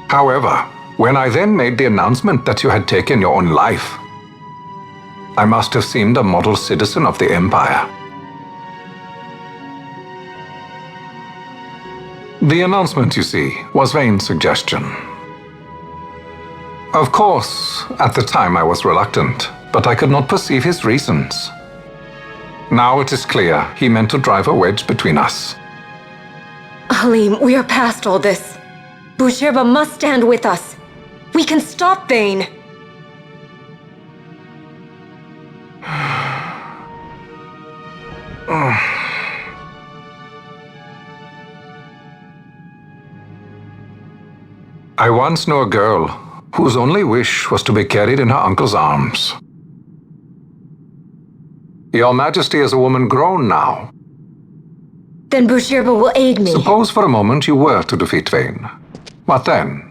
However, when I then made the announcement that you had taken your own life, I must have seemed a model citizen of the Empire. The announcement, you see, was Vane's suggestion. Of course, at the time I was reluctant, but I could not perceive his reasons. Now it is clear he meant to drive a wedge between us. Halim, we are past all this. Bhujerba must stand with us. We can stop Vayne! I once knew a girl whose only wish was to be carried in her uncle's arms. Your Majesty is a woman grown now. Then Bhujerba will aid me. Suppose for a moment you were to defeat Vayne. What then?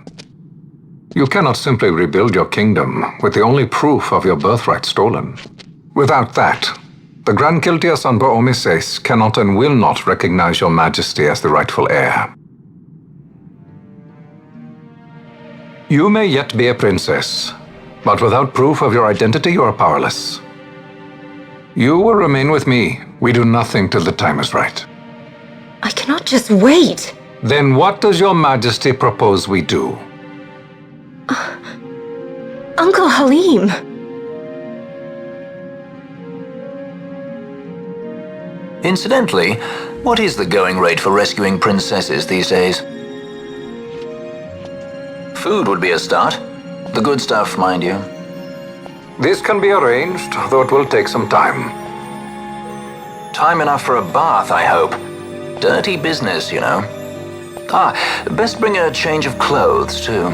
You cannot simply rebuild your kingdom with the only proof of your birthright stolen. Without that, the Grand Kiltia Sanbur Omises cannot and will not recognize your Majesty as the rightful heir. You may yet be a princess, but without proof of your identity, you are powerless. You will remain with me. We do nothing till the time is right. I cannot just wait. Then what does your Majesty propose we do? Uncle Halim. Incidentally, what is the going rate for rescuing princesses these days? Food would be a start. The good stuff, mind you. This can be arranged, though it will take some time. Time enough for a bath, I hope. Dirty business, you know. Best bring a change of clothes, too.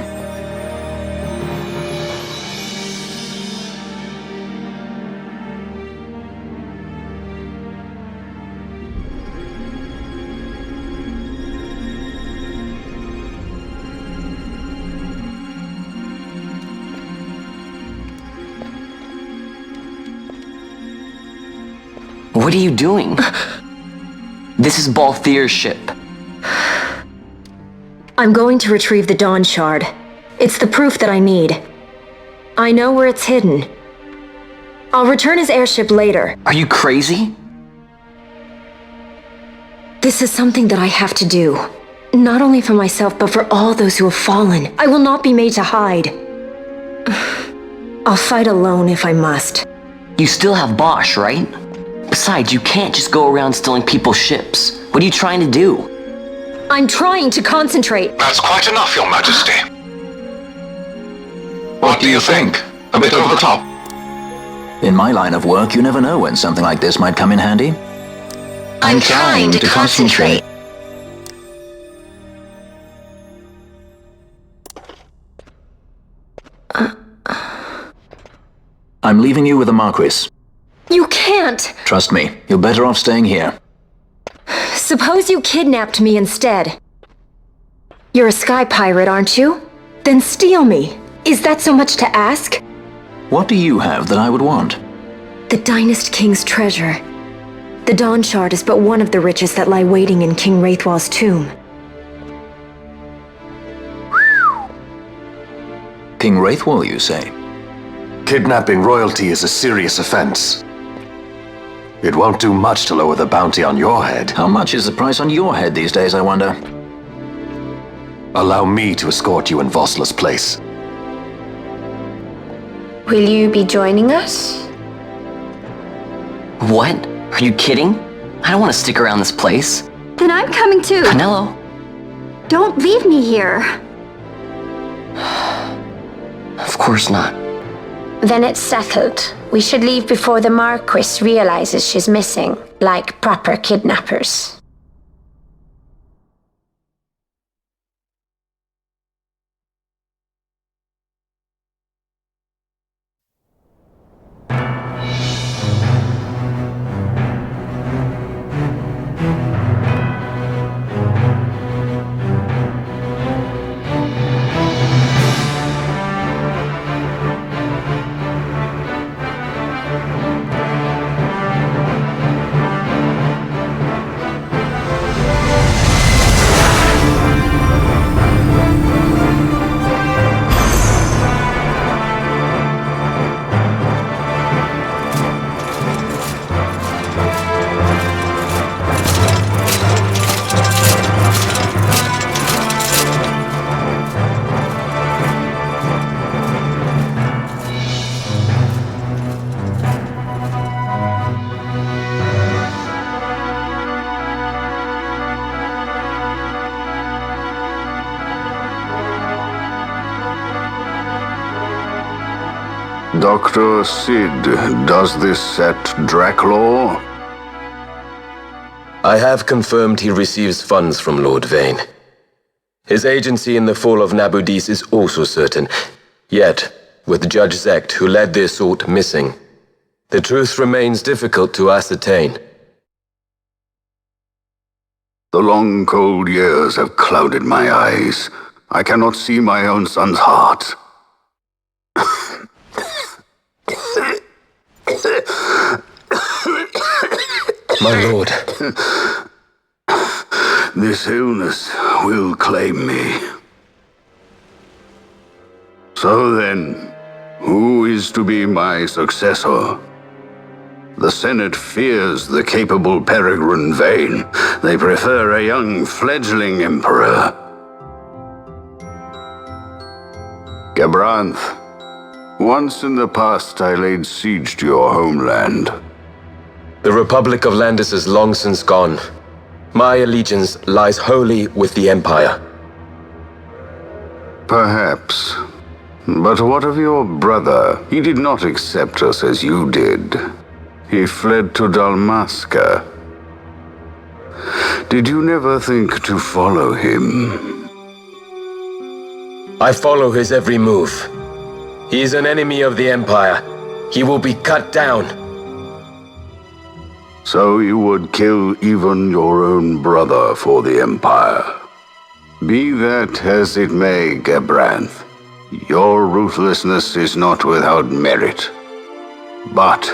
What are you doing? This is Balthier's ship. I'm going to retrieve the Dawn Shard. It's the proof that I need. I know where it's hidden. I'll return his airship later. Are you crazy? This is something that I have to do. Not only for myself, but for all those who have fallen. I will not be made to hide. I'll fight alone if I must. You still have Bosch, right? Besides, you can't just go around stealing people's ships. What are you trying to do? I'm trying to concentrate. That's quite enough, Your Majesty. What do you think? A bit over the top? In my line of work, you never know when something like this might come in handy. I'm trying to concentrate. I'm leaving you with the Marquis. You can't! Trust me, you're better off staying here. Suppose you kidnapped me instead. You're a sky pirate, aren't you? Then steal me. Is that so much to ask? What do you have that I would want? The Dynast King's treasure. The Dawn Shard is but one of the riches that lie waiting in King Wraithwall's tomb. King Wraithwall, you say? Kidnapping royalty is a serious offense. It won't do much to lower the bounty on your head. How much is the price on your head these days, I wonder? Allow me to escort you in Vosla's place. Will you be joining us? What? Are you kidding? I don't want to stick around this place. Then I'm coming too. Penelo? Don't leave me here. Of course not. Then it's settled. We should leave before the Marquis realizes she's missing, like proper kidnappers. Dr. Sid does this at Draclaw? I have confirmed he receives funds from Lord Vane. His agency in the fall of Nabudis is also certain. Yet, with Judge Zecht, who led the assault, missing, the truth remains difficult to ascertain. The long, cold years have clouded my eyes. I cannot see my own son's heart. My lord. This illness will claim me. So then, who is to be my successor? The Senate fears the capable Peregrine Vane. They prefer a young fledgling emperor. Gabranth, once in the past I laid siege to your homeland. The Republic of Landis is long since gone. My allegiance lies wholly with the Empire. Perhaps. But what of your brother? He did not accept us as you did. He fled to Dalmasca. Did you never think to follow him? I follow his every move. He is an enemy of the Empire. He will be cut down. So you would kill even your own brother for the Empire. Be that as it may, Gabranth, your ruthlessness is not without merit. But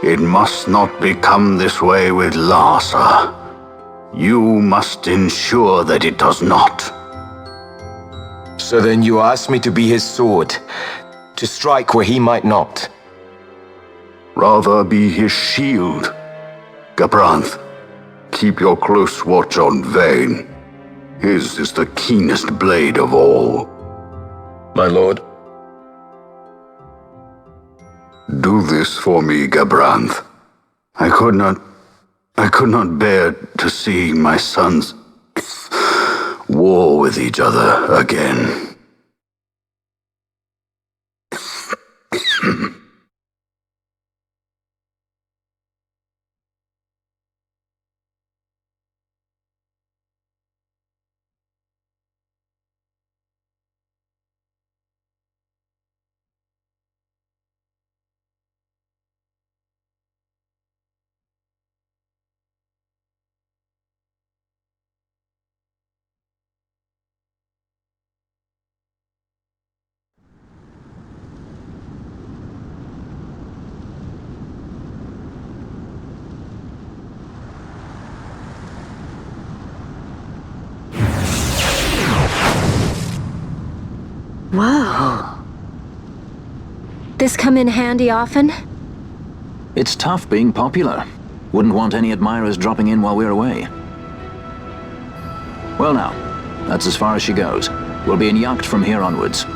it must not become this way with Larsa. You must ensure that it does not. So then you ask me to be his sword, to strike where he might not. Rather be his shield. Gabranth, keep your close watch on Vane. His is the keenest blade of all. My lord. Do this for me, Gabranth. I could not bear to see my sons war with each other again. Whoa. This come in handy often? It's tough being popular. Wouldn't want any admirers dropping in while we're away. Well now, that's as far as she goes. We'll be in yacht from here onwards.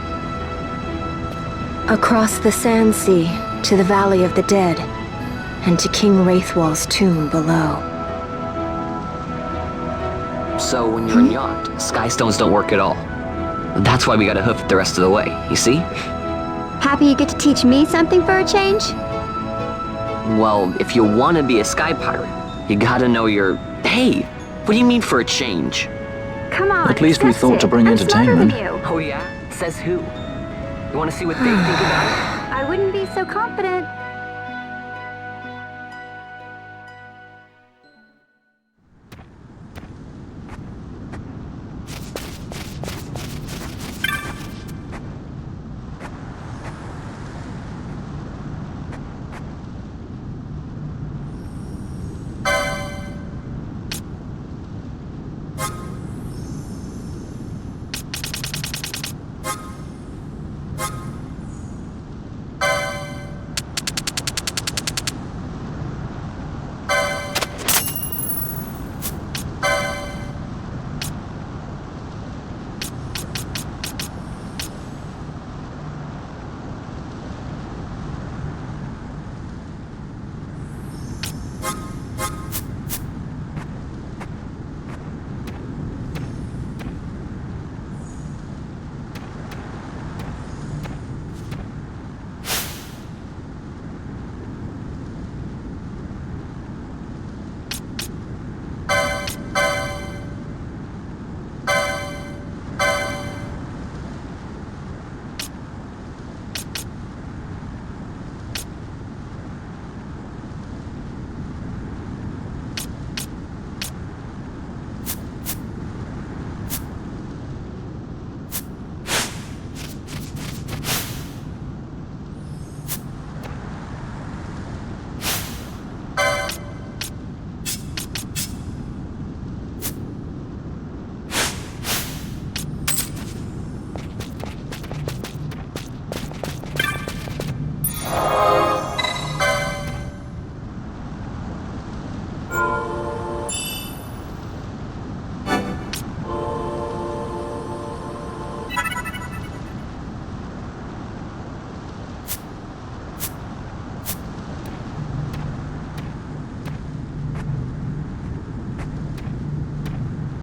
Across the Sand Sea, to the Valley of the Dead, and to King Wraithwall's tomb below. So when you're in yacht, skystones don't work at all. That's why we gotta hoof it the rest of the way, you see? Happy you get to teach me something for a change? Well, if you want to be a sky pirate, you gotta know your... Hey, what do you mean for a change? Come on, at least we thought to bring entertainment. Oh yeah? Says who? You want to see what they think about it? I wouldn't be so confident.